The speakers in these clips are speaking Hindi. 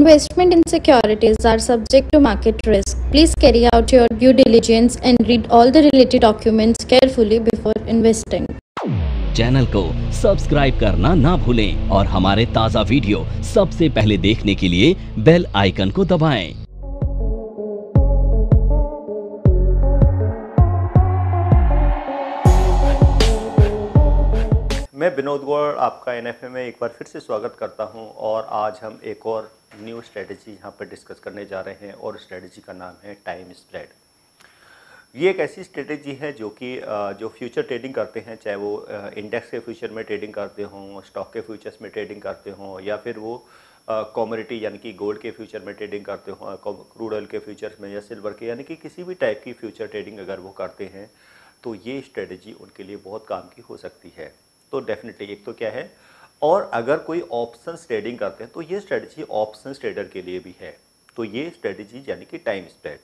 Investment in securities are subject to market risk. Please carry out your due diligence and read all the related documents carefully before investing. Channel को सब्सक्राइब करना ना भूलें और हमारे ताज़ा वीडियो सबसे पहले देखने के लिए बेल आइकन को दबाएं। मैं विनोद गौड़ आपका एनएफए में एक बार फिर से स्वागत करता हूं और आज हम एक और न्यू स्ट्रेटजी यहां पर डिस्कस करने जा रहे हैं और स्ट्रेटजी का नाम है टाइम स्प्रेड। ये एक ऐसी स्ट्रेटजी है जो कि जो फ्यूचर ट्रेडिंग करते हैं, चाहे वो इंडेक्स के फ्यूचर में ट्रेडिंग करते हों, स्टॉक के फ्यूचर्स में ट्रेडिंग करते हों, या फिर वो कमोडिटी यानी कि गोल्ड के फ्यूचर में ट्रेडिंग करते हों, क्रूड ऑयल के फ्यूचर्स में या सिल्वर के, यानी कि किसी भी टाइप की फ्यूचर ट्रेडिंग अगर वो करते हैं तो ये स्ट्रेटजी उनके लिए बहुत काम की हो सकती है। तो डेफिनेटली एक तो क्या है, और अगर कोई ऑप्शंस ट्रेडिंग करते हैं तो ये स्ट्रेटजी ऑप्शंस ट्रेडर के लिए भी है। तो ये स्ट्रेटजी यानी कि टाइम स्प्रेड।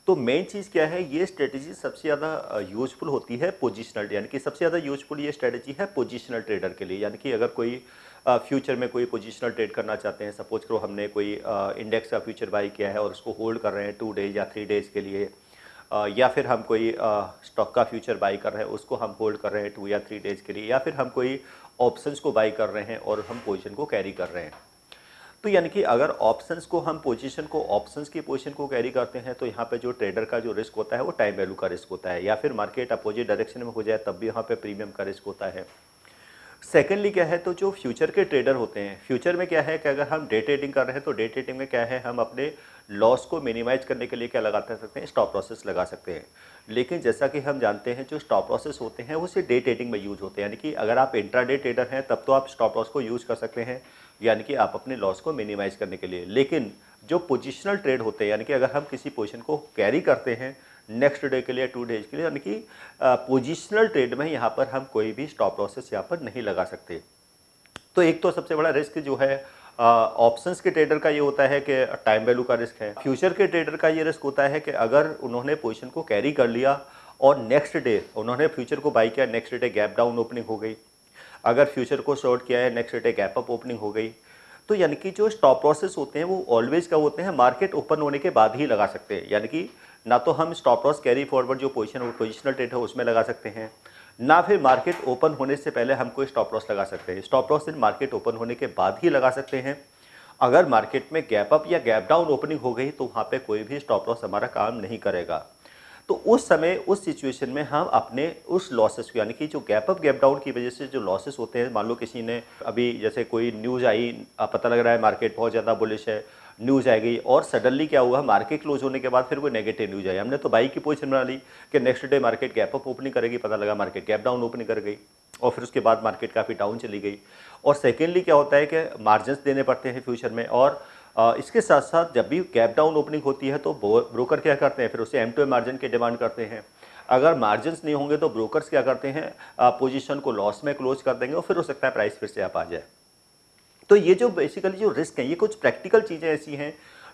तो मेन चीज़ क्या है, ये स्ट्रेटजी सबसे ज़्यादा यूजफुल होती है पोजिशनल, यानी कि सबसे ज़्यादा यूजफुल ये स्ट्रेटजी है पोजिशनल ट्रेडर के लिए। यानी कि अगर कोई फ्यूचर में कोई पोजिशनल ट्रेड करना चाहते हैं, सपोज करो हमने कोई इंडेक्स का फ्यूचर बाई किया है और उसको होल्ड कर रहे हैं 2 डेज या 3 डेज़ के लिए, या फिर हम कोई स्टॉक का फ्यूचर बाई कर रहे हैं, उसको हम होल्ड कर रहे हैं 2 या 3 डेज़ के लिए, या फिर हम कोई ऑप्शंस को बाई कर रहे हैं और हम पोजीशन को कैरी कर रहे हैं। तो यानी कि अगर ऑप्शंस को हम ऑप्शंस की पोजीशन को कैरी करते हैं तो यहाँ पे जो ट्रेडर का जो रिस्क होता है वो टाइम वैल्यू का रिस्क होता है, या फिर मार्केट अपोजिट डायरेक्शन में हो जाए तब भी यहाँ पे प्रीमियम का रिस्क होता है। सेकेंडली क्या है, तो जो फ्यूचर के ट्रेडर होते हैं, फ्यूचर में क्या है कि अगर हम डे ट्रेडिंग कर रहे हैं तो डे ट्रेडिंग में क्या है, हम अपने लॉस को मिनिमाइज करने के लिए क्या लगा सकते हैं, स्टॉप लॉसेस लगा सकते हैं। लेकिन जैसा कि हम जानते हैं जो स्टॉप लॉसेस होते हैं वो सिर्फ डे ट्रेडिंग में यूज होते हैं, यानी कि अगर आप इंट्राडे ट्रेडर हैं तब तो आप स्टॉप लॉस को यूज कर सकते हैं, यानी कि आप अपने लॉस को मिनिमाइज करने के लिए। लेकिन जो पोजिशनल ट्रेड होते हैं, यानी कि अगर हम किसी पोजिशन को कैरी करते हैं नेक्स्ट डे के लिए 2 डेज के लिए, यानी कि पोजिशनल ट्रेड में यहाँ पर हम कोई भी स्टॉप लॉसेस यहाँ पर नहीं लगा सकते। तो एक तो सबसे बड़ा रिस्क जो है ऑप्शंस के ट्रेडर का ये होता है कि टाइम वैल्यू का रिस्क है। फ्यूचर के ट्रेडर का ये रिस्क होता है कि अगर उन्होंने पोजीशन को कैरी कर लिया और नेक्स्ट डे उन्होंने फ्यूचर को बाई किया, next day gap down opening हो गई, अगर फ्यूचर को शॉर्ट किया है next day gap up opening हो गई, तो यानी कि जो स्टॉप लॉसेस होते हैं वो ऑलवेज क्या होते हैं, मार्केट ओपन होने के बाद ही लगा सकते हैं। यानी कि ना तो हम स्टॉप लॉस कैरी फॉरवर्ड जो पोजिशनल ट्रेड है उसमें लगा सकते हैं, ना फिर मार्केट ओपन होने से पहले हम कोई स्टॉप लॉस लगा सकते हैं। स्टॉप लॉस मार्केट ओपन होने के बाद ही लगा सकते हैं। अगर मार्केट में गैप अप या गैप डाउन ओपनिंग हो गई तो वहाँ पे कोई भी स्टॉप लॉस हमारा काम नहीं करेगा। तो उस समय उस सिचुएशन में हम अपने उस लॉसेस को, यानी कि जो गैप अप गैप डाउन की वजह से जो लॉसेस होते हैं, मान लो किसी ने अभी जैसे कोई न्यूज़ आई, पता लग रहा है मार्केट बहुत ज़्यादा बुलिश है, न्यूज़ आ गई और सडनली क्या हुआ, मार्केट क्लोज होने के बाद फिर कोई नेगेटिव न्यूज़ आई, हमने तो बाई की पोजीशन बना ली कि next day market gap up opening करेगी, पता लगा मार्केट गैप डाउन ओपनिंग कर गई और फिर उसके बाद मार्केट काफ़ी डाउन चली गई। और सेकेंडली क्या होता है कि मार्जिन्स देने पड़ते हैं फ्यूचर में, और इसके साथ साथ जब भी गैप डाउन ओपनिंग होती है तो ब्रोकर क्या करते हैं, फिर उसे M2M मार्जिन की डिमांड करते हैं। अगर मार्जिन्स नहीं होंगे तो ब्रोकर्स क्या करते हैं, पोजीशन को लॉस में क्लोज कर देंगे और फिर हो सकता है प्राइस फिर से आप आ जाए। तो ये जो बेसिकली जो रिस्क है, ये कुछ प्रैक्टिकल चीज़ें ऐसी हैं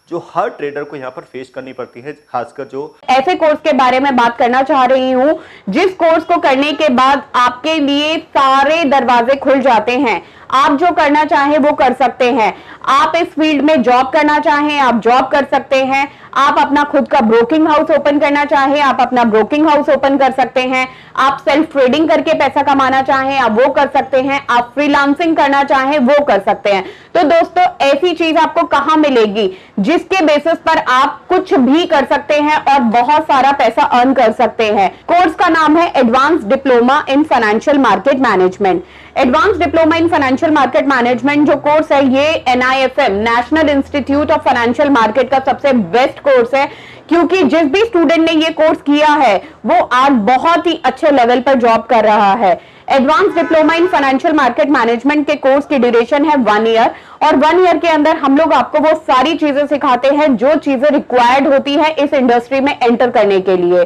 जो हर ट्रेडर को यहाँ पर फेस करनी पड़ती है, खासकर जो ऐसे कोर्स के बारे में बात करना चाह रही हूँ जिस कोर्स को करने के बाद आपके लिए सारे दरवाजे खुल जाते हैं, आप जो करना चाहें वो कर सकते हैं। आप इस फील्ड में जॉब करना चाहें आप जॉब कर सकते हैं, आप अपना खुद का ब्रोकिंग हाउस ओपन करना चाहें आप अपना ब्रोकिंग हाउस ओपन कर सकते हैं, आप सेल्फ ट्रेडिंग करके पैसा कमाना चाहें आप वो कर सकते हैं, आप फ्रीलांसिंग करना चाहें वो कर सकते हैं। तो दोस्तों ऐसी चीज आपको कहां मिलेगी जिसके बेसिस पर आप कुछ भी कर सकते हैं और बहुत सारा पैसा अर्न कर सकते हैं। कोर्स का नाम है advance diploma in financial market management. Advance diploma in financial market management जो कोर्स है ये NIFM national institute of financial market का सबसे बेस्ट कोर्स है, क्योंकि जिस भी स्टूडेंट ने ये कोर्स किया है वो आज बहुत ही अच्छे लेवल पर जॉब कर रहा है। Advance diploma in financial market management के कोर्स की ड्यूरेशन है 1 ईयर, और 1 ईयर के अंदर हम लोग आपको वो सारी चीजें सिखाते हैं जो चीजें रिक्वायर्ड होती है इस इंडस्ट्री में एंटर करने के लिए।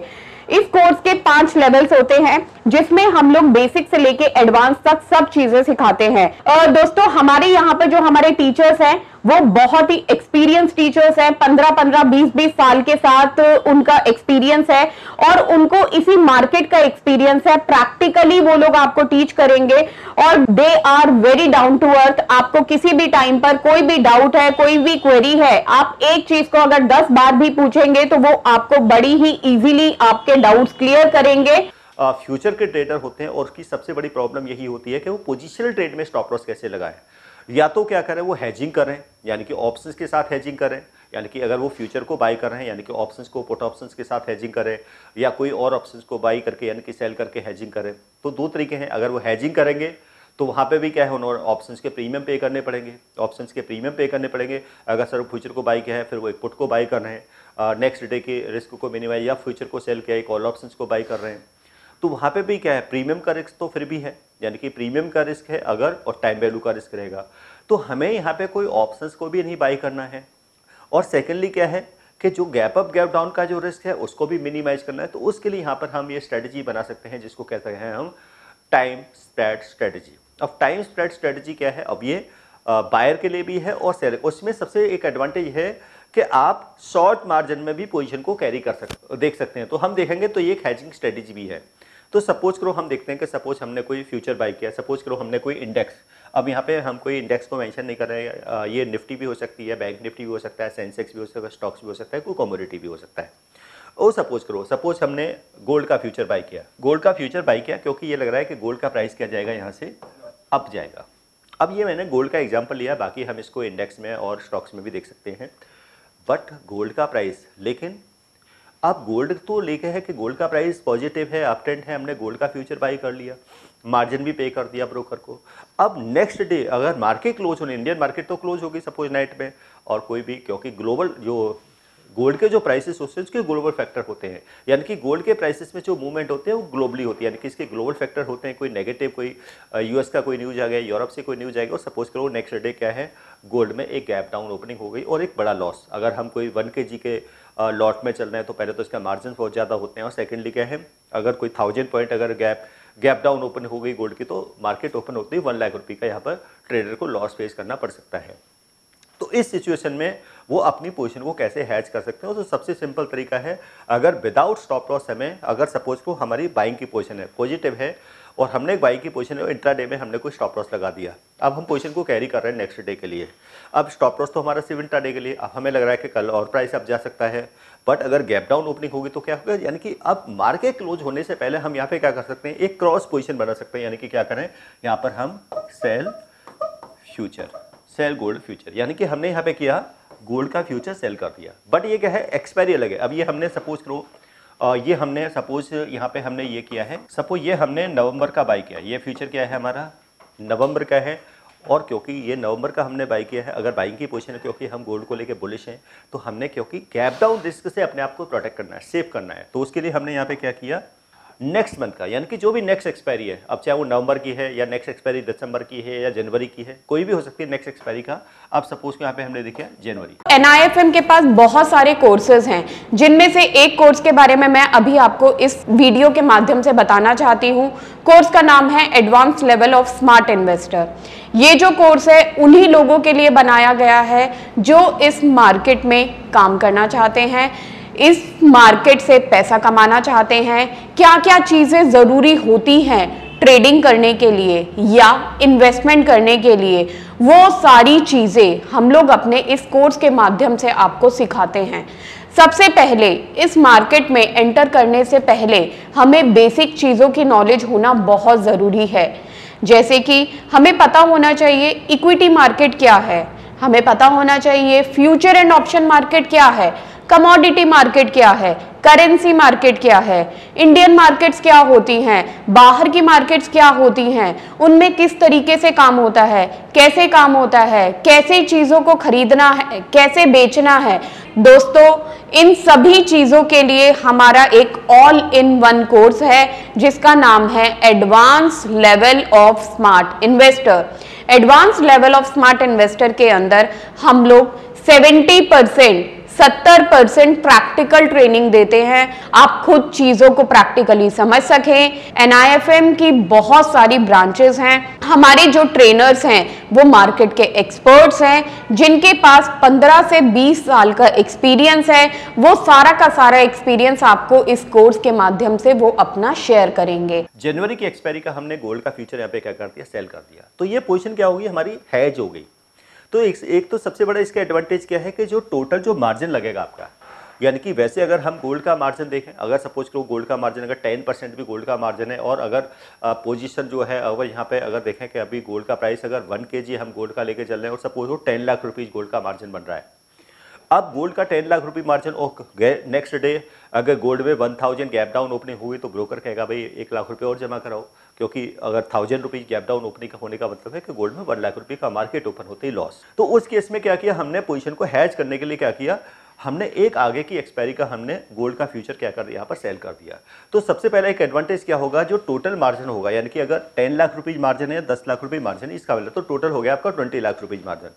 इस कोर्स के 5 लेवल्स होते हैं जिसमें हम लोग बेसिक से लेके एडवांस तक सब चीजें सिखाते हैं। और दोस्तों हमारे यहाँ पे जो हमारे टीचर्स हैं वो बहुत ही एक्सपीरियंस टीचर्स हैं, 15-15, 20-20 साल के साथ उनका एक्सपीरियंस है और उनको इसी मार्केट का एक्सपीरियंस है। प्रैक्टिकली वो लोग आपको टीच करेंगे और they are very down to earth. आपको किसी भी टाइम पर कोई भी डाउट है, कोई भी क्वेरी है, आप एक चीज को अगर 10 बार भी पूछेंगे तो वो आपको बड़ी ही इजीली आपके डाउट्स क्लियर करेंगे। फ्यूचर के ट्रेडर होते हैं और उसकी सबसे बड़ी प्रॉब्लम यही होती है कि वो पोजिशनल ट्रेड में स्टॉप लॉस कैसे लगाएं। या तो क्या करें, वो हेजिंग करें, यानी कि ऑप्शंस के साथ हेजिंग करें, यानी कि अगर वो फ्यूचर को बाई कर रहे हैं यानी कि ऑप्शंस को पुट ऑप्शंस के साथ हेजिंग करें, या कोई और ऑप्शंस को बाई करके यानी कि सेल करके हेजिंग करें। तो दो तरीके हैं। अगर वो हेजिंग करेंगे तो वहाँ पे भी क्या है, उन्होंने ऑप्शंस के प्रीमियम पे करने पड़ेंगे, ऑप्शंस के प्रीमियम पे करने पड़ेंगे। अगर सर फ्यूचर को बाई किया है, फिर वो एक पुट को बाई कर रहे हैं, नेक्स्ट डे के रिस्क को मिनिमाइज, या फ्यूचर को सेल किया, एक ऑल ऑप्शंस को बाई कर रहे हैं, तो वहाँ पे भी क्या है, प्रीमियम का रिस्क तो फिर भी है, यानी कि प्रीमियम का रिस्क है अगर, और टाइम वैल्यू का रिस्क रहेगा। तो हमें यहाँ पे कोई ऑप्शंस को भी नहीं बाई करना है। और सेकेंडली क्या है कि जो गैप अप गैप डाउन का जो रिस्क है उसको भी मिनिमाइज करना है। तो उसके लिए यहाँ पर हम ये स्ट्रेटजी बना सकते हैं जिसको कहते हैं हम टाइम स्प्रेड स्ट्रेटजी। अब टाइम स्प्रेड स्ट्रेटजी क्या है, अब ये बायर के लिए भी है और सेलर। उसमें सबसे एक एडवांटेज है कि आप शॉर्ट मार्जिन में भी पोजीशन को कैरी कर देख सकते हैं। तो हम देखेंगे तो ये एक हेजिंग स्ट्रेटजी भी है। तो सपोज करो हम देखते हैं कि सपोज हमने कोई फ्यूचर बाई किया, सपोज करो हमने कोई इंडेक्स, अब यहाँ पे हम कोई इंडेक्स को मेंशन नहीं कर रहे हैं, ये निफ्टी भी हो सकती है, बैंक निफ्टी भी हो सकता है, सेंसेक्स भी हो सकता है, स्टॉक्स भी हो सकता है, कोई कमोडिटी भी हो सकता है। और सपोज हमने गोल्ड का फ्यूचर बाई किया, गोल्ड का फ्यूचर बाई किया क्योंकि ये लग रहा है कि गोल्ड का प्राइस क्या जाएगा, यहाँ से अप जाएगा। अब ये मैंने गोल्ड का एग्जाम्पल लिया, बाकी हम इसको इंडेक्स में और स्टॉक्स में भी देख सकते हैं। बट गोल्ड का प्राइस, लेकिन अब गोल्ड तो लेके है कि गोल्ड का प्राइस पॉजिटिव है, अप ट्रेंड है, हमने गोल्ड का फ्यूचर बाई कर लिया, मार्जिन भी पे कर दिया ब्रोकर को। अब नेक्स्ट डे अगर मार्केट क्लोज होने, इंडियन मार्केट तो क्लोज होगी सपोज नाइट में, और कोई भी, क्योंकि ग्लोबल जो गोल्ड के जो प्राइसेस होते हैं उसके ग्लोबल फैक्टर होते हैं, यानी कि गोल्ड के प्राइसेस में जो मूवमेंट होते हैं वो ग्लोबली होती है, यानी कि इसके ग्लोबल फैक्टर होते हैं। कोई नेगेटिव, कोई यूएस का कोई न्यूज़ आ गया, यूरोप से कोई न्यूज़ आएगा, और सपोज करो नेक्स्ट डे क्या है, गोल्ड में एक गैप डाउन ओपनिंग हो गई और एक बड़ा लॉस। अगर हम कोई 1 kg के लॉट में चल रहे हैं तो पहले तो इसका मार्जिन बहुत ज़्यादा होते हैं, और सेकेंडली क्या है, अगर कोई 1000 पॉइंट अगर गैप डाउन ओपन हो गई गोल्ड की, तो मार्केट ओपन होते ही 1 लाख रुपये का यहाँ पर ट्रेडर को लॉस फेस करना पड़ सकता है। तो इस सिचुएशन में वो अपनी पोजीशन को कैसे हैज कर सकते हैं, तो सबसे सिंपल तरीका है, अगर विदाउट स्टॉप लॉस हमें, अगर सपोज को हमारी बाइंग की पोजीशन है, पॉजिटिव है, और हमने एक बाइंग की पोजीशन है, इंट्राडे में हमने कोई स्टॉप लॉस लगा दिया, अब हम पोजीशन को कैरी कर रहे हैं नेक्स्ट डे के लिए। अब स्टॉप लॉस तो हमारा सिर्फ इंट्राडे के लिए, अब हमें लग रहा है कि कल और प्राइस अब जा सकता है, बट अगर गैप डाउन ओपनिंग होगी तो क्या होगा, यानी कि अब मार्केट क्लोज होने से पहले हम यहाँ पे क्या कर सकते हैं, एक क्रॉस पोजीशन बना सकते हैं। यानी कि क्या करें, यहाँ पर हम sell future, sell gold future, यानी कि हमने यहाँ पे किया गोल्ड का फ्यूचर सेल कर दिया, बट ये क्या है, एक्सपायरी अलग है। अब ये हमने सपोज करो, ये हमने सपोज यहाँ पे हमने ये किया है, सपोज ये हमने नवंबर का बाई किया, ये फ्यूचर क्या है हमारा, नवंबर का है, और क्योंकि ये नवंबर का हमने बाई किया है, अगर बाइंग की पोजीशन है, क्योंकि हम गोल्ड को लेके बुलिश हैं, तो हमने क्योंकि गैप डाउन रिस्क से अपने आप को प्रोटेक्ट करना है, सेव करना है, तो उसके लिए हमने यहाँ पे क्या किया, नेक्स्ट मंथ का, यानी कि जो भी नेक्स्ट एक्सपायरी है, अब चाहे वो नवंबर की है या नेक्स्ट एक्सपायरी दिसंबर की है या जनवरी की है, कोई भी हो सकती है नेक्स्ट एक्सपायरी का। अब सपोज यहाँ पे हमने देखा जनवरी। NIFM के पास बहुत सारे कोर्सेज हैं, जिनमें से एक कोर्स के बारे में मैं अभी आपको इस वीडियो के माध्यम से बताना चाहती हूँ। कोर्स का नाम है advance level of smart investor. ये जो कोर्स है उन्हीं लोगों के लिए बनाया गया है जो इस मार्केट में काम करना चाहते हैं, इस मार्केट से पैसा कमाना चाहते हैं। क्या क्या चीजें जरूरी होती हैं ट्रेडिंग करने के लिए या इन्वेस्टमेंट करने के लिए, वो सारी चीजें हम लोग अपने इस कोर्स के माध्यम से आपको सिखाते हैं। सबसे पहले इस मार्केट में एंटर करने से पहले हमें बेसिक चीजों की नॉलेज होना बहुत जरूरी है, जैसे कि हमें पता होना चाहिए इक्विटी मार्केट क्या है, हमें पता होना चाहिए फ्यूचर एंड ऑप्शन मार्केट क्या है, कमोडिटी मार्केट क्या है, करेंसी मार्केट क्या है, इंडियन मार्केट्स क्या होती हैं, बाहर की मार्केट्स क्या होती हैं, उनमें किस तरीके से काम होता है, कैसे काम होता है, कैसे चीजों को खरीदना है, कैसे बेचना है। दोस्तों, इन सभी चीजों के लिए हमारा एक ऑल इन वन कोर्स है जिसका नाम है advance level of smart investor. Advance level of smart investor के अंदर हम लोग 70% 70% प्रैक्टिकल ट्रेनिंग देते हैं, आप खुद चीजों को प्रैक्टिकली समझ सकें। NIFM की बहुत सारी ब्रांचेस हैं। हमारे जो ट्रेनर्स हैं वो मार्केट के एक्सपर्ट्स हैं, जिनके पास 15 से 20 साल का एक्सपीरियंस है। वो सारा का सारा एक्सपीरियंस आपको इस कोर्स के माध्यम से वो अपना शेयर करेंगे। जनवरी की एक्सपायरी का हमने गोल्ड का फ्यूचर यहाँ पे क्या कर दिया, सेल कर दिया। तो ये पोजीशन क्या होगी, हमारी हेज हो गई। तो एक तो सबसे बड़ा इसका एडवांटेज क्या है कि जो टोटल जो मार्जिन लगेगा आपका, यानी कि वैसे अगर हम गोल्ड का मार्जिन देखें, अगर सपोज करो गोल्ड का मार्जिन अगर 10% भी गोल्ड का मार्जिन है, और अगर पोजीशन जो है अगर यहाँ पे अगर देखें कि अभी गोल्ड का प्राइस अगर 1 kg हम गोल्ड का लेके चल रहे हैं और सपोज वो 10 लाख रुपीज़ गोल्ड का मार्जिन बन रहा है। अब गोल्ड का 10 लाख रुपये मार्जिन और नेक्स्ट डे अगर गोल्ड में 1000 गैप डाउन ओपनिंग हुई तो ब्रोकर कहेगा भाई 1 लाख रुपये और जमा कराओ, क्योंकि अगर 1000 रुपीज़ गैप डाउन ओपनिंग का होने का मतलब है कि गोल्ड में 1 लाख रुपये का मार्केट ओपन होते ही लॉस। तो उस केस में क्या किया हमने, पोजीशन को हैज करने के लिए क्या किया हमने, एक आगे की एक्सपायरी का हमने गोल्ड का फ्यूचर क्या कर दिया, यहाँ पर सेल कर दिया। तो सबसे पहला एक एडवांटेज क्या होगा, जो टोटल मार्जिन होगा, यानी कि अगर 10 लाख रुपीज़ मार्जिन है, 10 लाख रुपये मार्जिन है, इसका मतलब तो टोटल हो गया आपका 20 लाख रुपीज़ मार्जिन।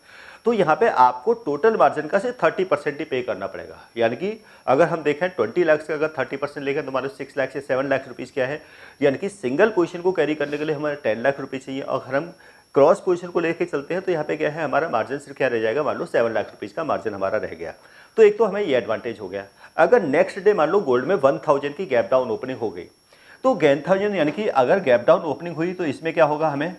तो यहाँ पे आपको टोटल मार्जिन का सिर्फ 30% ही पे करना पड़ेगा। यानी कि अगर हम देखें 20 लाख से अगर 30% लेकर तो हमारे 6 लाख से 7 लाख रुपीज़ क्या है, यानी कि सिंगल पोजीशन को कैरी करने के लिए हमारे 10 लाख रुपये चाहिए। और अगर हम क्रॉस पोजीशन को लेके चलते हैं तो यहाँ पे क्या है, हमारा मार्जिन सिर्फ क्या रह जाएगा, मान लो 7 लाख रुपीज़ का मार्जिन हमारा रह गया। तो एक तो हमें ये एडवांटेज हो गया। अगर नेक्स्ट डे मान लो गोल्ड में 1000 की गैप डाउन ओपनिंग हो गई, तो 1000 यानी कि अगर गैप डाउन ओपनिंग हुई तो इसमें क्या होगा, हमें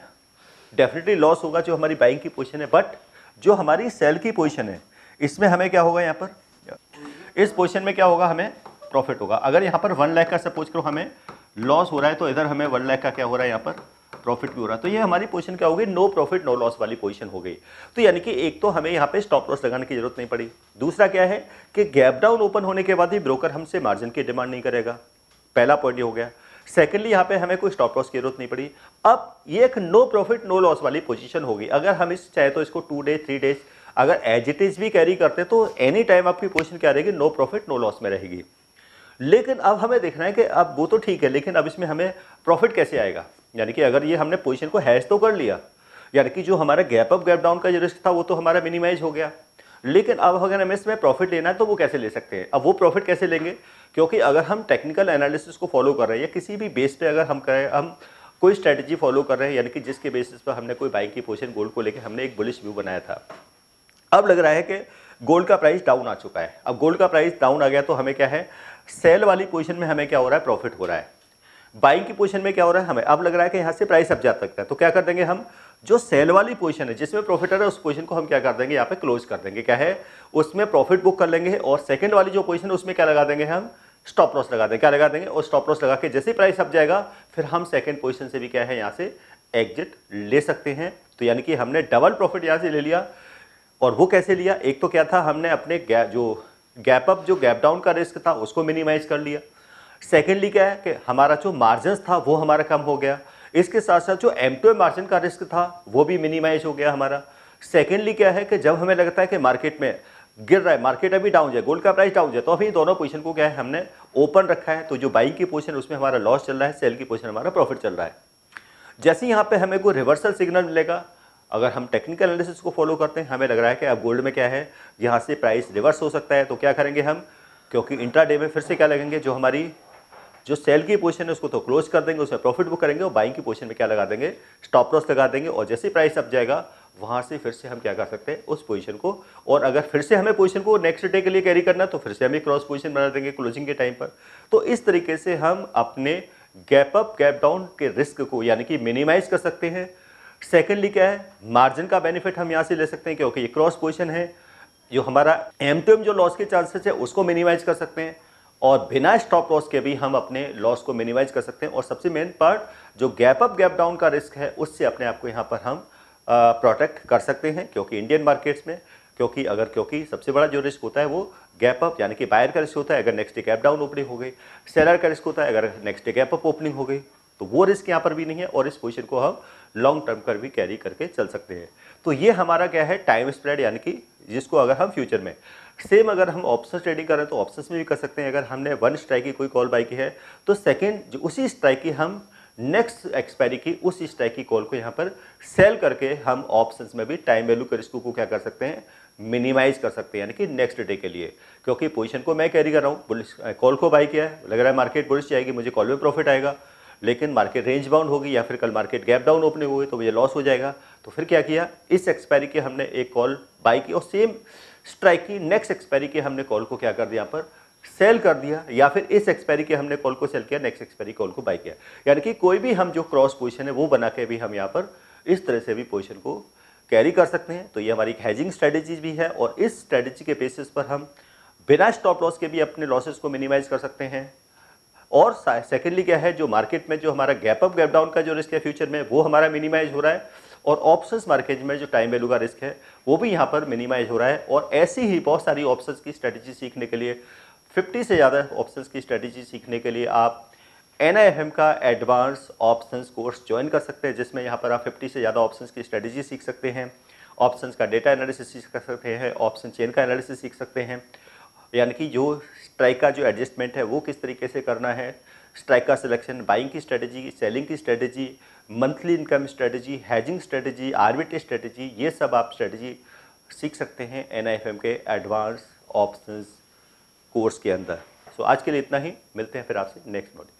डेफिनेटली लॉस होगा जो हमारी बाइंग की पोजीशन है। बट जो हमारी सेल की पोजीशन है इसमें हमें क्या होगा, यहाँ पर इस पोजीशन में क्या होगा, हमें प्रॉफिट होगा। अगर यहाँ पर 1 लाख का सपोज करो हमें लॉस हो रहा है तो इधर हमें 1 लाख का क्या हो रहा है, यहाँ पर प्रॉफिट भी हो रहा है। तो ये हमारी पोजीशन क्या होगी, नो प्रॉफिट नो लॉस वाली पोजीशन हो गई। तो यानी कि एक तो हमें यहाँ पे स्टॉप लॉस लगाने की जरूरत नहीं पड़ी। दूसरा क्या है कि गैप डाउन ओपन होने के बाद ही ब्रोकर हमसे मार्जिन की डिमांड नहीं करेगा, पहला पॉइंट ये हो गया। सेकेंडली यहाँ पे हमें कोई स्टॉप लॉस की जरूरत नहीं पड़ी। अब ये एक नो प्रॉफिट नो लॉस वाली पोजीशन होगी। अगर हम इस चाहे तो इसको 2 डेज 3 डेज अगर एज इट इज भी कैरी करते तो एनी टाइम आपकी पोजीशन क्या रहेगी, नो प्रॉफिट नो लॉस में रहेगी। लेकिन अब हमें देखना है कि अब वो तो ठीक है, लेकिन अब इसमें हमें प्रॉफिट कैसे आएगा। यानी कि अगर ये हमने पोजीशन को हैज तो कर लिया, यानी कि जो हमारा गैप अप गैप डाउन का जो रिस्क था वो तो हमारा मिनिमाइज हो गया, लेकिन अब अगर हमें इसमें प्रॉफिट लेना है तो वो कैसे ले सकते हैं। अब वो प्रॉफिट कैसे लेंगे, क्योंकि अगर हम टेक्निकल एनालिसिस को फॉलो कर रहे हैं या किसी भी बेस पे अगर हम करें, हम कोई स्ट्रेटजी फॉलो कर रहे हैं, यानी कि जिसके बेसिस पर हमने कोई बाइंग की पोजीशन गोल्ड को लेकर हमने एक बुलिश व्यू बनाया था। अब लग रहा है कि गोल्ड का प्राइस डाउन आ चुका है। अब गोल्ड का प्राइस डाउन आ गया तो हमें क्या है, सेल वाली पोजीशन में हमें क्या हो रहा है, प्रॉफिट हो रहा है। बाइंग की पोजीशन में क्या हो रहा है, हमें अब लग रहा है कि यहाँ से प्राइस अप जा सकता है। तो क्या कर देंगे हम, जो सेल वाली पोजीशन है जिसमें प्रॉफिट आ रहा है उस पोजीशन को हम क्या कर देंगे, यहाँ पे क्लोज कर देंगे। क्या है, उसमें प्रॉफिट बुक कर लेंगे। और सेकंड वाली जो पोजीशन है उसमें क्या लगा देंगे, हम स्टॉप लॉस लगा देंगे। क्या लगा देंगे, और स्टॉप लॉस लगा के जैसे प्राइस अप जाएगा फिर हम सेकंड पोजीशन से भी क्या है, यहाँ से एग्जिट ले सकते हैं। तो यानी कि हमने डबल प्रॉफिट यहाँ से ले लिया। और वो कैसे लिया, एक तो क्या था, हमने अपने जो गैप अप जो गैप डाउन का रिस्क था उसको मिनिमाइज कर लिया। सेकेंडली क्या है कि हमारा जो मार्जिन था वो हमारा कम हो गया। इसके साथ साथ जो M2M मार्जिन का रिस्क था वो भी मिनिमाइज हो गया हमारा। सेकेंडली क्या है कि जब हमें लगता है कि मार्केट में गिर रहा है, मार्केट अभी डाउन है, गोल्ड का प्राइस डाउन है, तो अभी दोनों पोजीशन को क्या है, हमने ओपन रखा है। तो जो बाइंग की पोजीशन उसमें हमारा लॉस चल रहा है, सेल की पोजीशन हमारा प्रॉफिट चल रहा है। जैसे यहाँ पे हमें कोई रिवर्सल सिग्नल मिलेगा, अगर हम टेक्निकल एनालिसिस को फॉलो करते हैं, हमें लग रहा है कि अब गोल्ड में क्या है, यहाँ से प्राइस रिवर्स हो सकता है। तो क्या करेंगे हम, क्योंकि इंट्राडे में फिर से क्या लगेंगे, जो हमारी जो सेल की पोजीशन है उसको तो क्लोज कर देंगे, उसमें प्रॉफिट बुक करेंगे। और बाइंग की पोजीशन में क्या लगा देंगे, स्टॉप लॉस लगा देंगे। और जैसे प्राइस अप जाएगा वहाँ से फिर से हम क्या कर सकते हैं, उस पोजीशन को, और अगर फिर से हमें पोजीशन को नेक्स्ट डे के लिए कैरी करना है तो फिर से हमें क्रॉस पोजीशन बना देंगे क्लोजिंग के टाइम पर। तो इस तरीके से हम अपने गैप अप गैप डाउन के रिस्क को यानी कि मिनिमाइज कर सकते हैं। सेकेंडली क्या है, मार्जिन का बेनिफिट हम यहाँ से ले सकते हैं, क्योंकि ये क्रॉस पोजीशन है। जो हमारा M2M जो लॉस के चांसेस है उसको मिनिमाइज कर सकते हैं, और बिना स्टॉप लॉस के भी हम अपने लॉस को मिनिमाइज कर सकते हैं। और सबसे मेन पार्ट, जो गैप अप गैप डाउन का रिस्क है उससे अपने आप को यहाँ पर हम प्रोटेक्ट कर सकते हैं। क्योंकि इंडियन मार्केट्स में क्योंकि सबसे बड़ा जो रिस्क होता है वो गैप अप यानी कि बायर का रिस्क होता है, अगर next day gap down opening हो गई। सेलर का रिस्क होता है अगर next day gap up opening हो गई, तो वो रिस्क यहाँ पर भी नहीं है। और इस पोजीशन को हम लॉन्ग टर्म पर भी कैरी करके चल सकते हैं। तो ये हमारा क्या है, टाइम स्प्रेड, यानी कि जिसको अगर हम फ्यूचर में सेम अगर हम ऑप्शन ट्रेडिंग करें तो ऑप्शंस में भी कर सकते हैं। अगर हमने 1 स्ट्राइक की कोई कॉल बाई की है तो सेकंड उसी स्ट्राइक की हम नेक्स्ट एक्सपायरी की उस स्ट्राइक की कॉल को यहाँ पर सेल करके हम ऑप्शंस में भी टाइम वैल्यू के रिस्क को क्या कर सकते हैं, मिनिमाइज कर सकते हैं, यानी कि नेक्स्ट डे के लिए। क्योंकि पोजीशन को मैं कैरी कर रहा हूँ, बुलिश कॉल को बाई किया है, लग रहा है मार्केट बुलिश जाएगी, मुझे कॉल में प्रॉफिट आएगा, लेकिन मार्केट रेंज बाउंड होगी या फिर कल मार्केट गैप डाउन ओपनिंग हुई तो मुझे लॉस हो जाएगा। तो फिर क्या किया, इस एक्सपायरी के हमने एक कॉल बाई की और सेम स्ट्राइक की नेक्स्ट एक्सपायरी के हमने कॉल को क्या कर दिया, यहाँ पर सेल कर दिया, या फिर इस एक्सपायरी के हमने कॉल को सेल किया, नेक्स्ट एक्सपायरी कॉल को बाई किया। यानी कि कोई भी हम जो क्रॉस पोजीशन है वो बना के भी हम यहाँ पर इस तरह से भी पोजीशन को कैरी कर सकते हैं। तो ये हमारी एक हेजिंग स्ट्रेटेजी भी है और इस स्ट्रेटेजी के बेसिस पर हम बिना स्टॉप लॉस के भी अपने लॉसेस को मिनिमाइज कर सकते हैं। और सेकेंडली क्या है, जो मार्केट में जो हमारा गैप अप गैप डाउन का जो रिस्क है फ्यूचर में वो हमारा मिनिमाइज हो रहा है, और ऑप्शंस मार्केट में जो टाइम वैल्यू का रिस्क है वो भी यहाँ पर मिनिमाइज हो रहा है। और ऐसी ही बहुत सारी ऑप्शंस की स्ट्रेटेजी सीखने के लिए, 50 से ज़्यादा ऑप्शंस की स्ट्रेटेजी सीखने के लिए आप NIFM का एडवांस ऑप्शंस कोर्स ज्वाइन कर सकते हैं, जिसमें यहाँ पर आप 50 से ज़्यादा ऑप्शंस की स्ट्रेटेजी सीख सकते हैं, ऑप्शंस का डेटा एनालिसिस सीख सकते हैं, ऑप्शन चेन का एनालिसिस सीख सकते हैं, यानी कि जो स्ट्राइक का जो एडजस्टमेंट है वो किस तरीके से करना है, स्ट्राइक का सिलेक्शन, बाइंग की स्ट्रेटेजी, सेलिंग की strategy, monthly income strategy, hedging strategy, arbitrage strategy, ये सब आप स्ट्रेटेजी सीख सकते हैं NIFM के एडवांस ऑप्शंस कोर्स के अंदर। सो आज के लिए इतना ही, मिलते हैं फिर आपसे नेक्स्ट मॉड्यूल।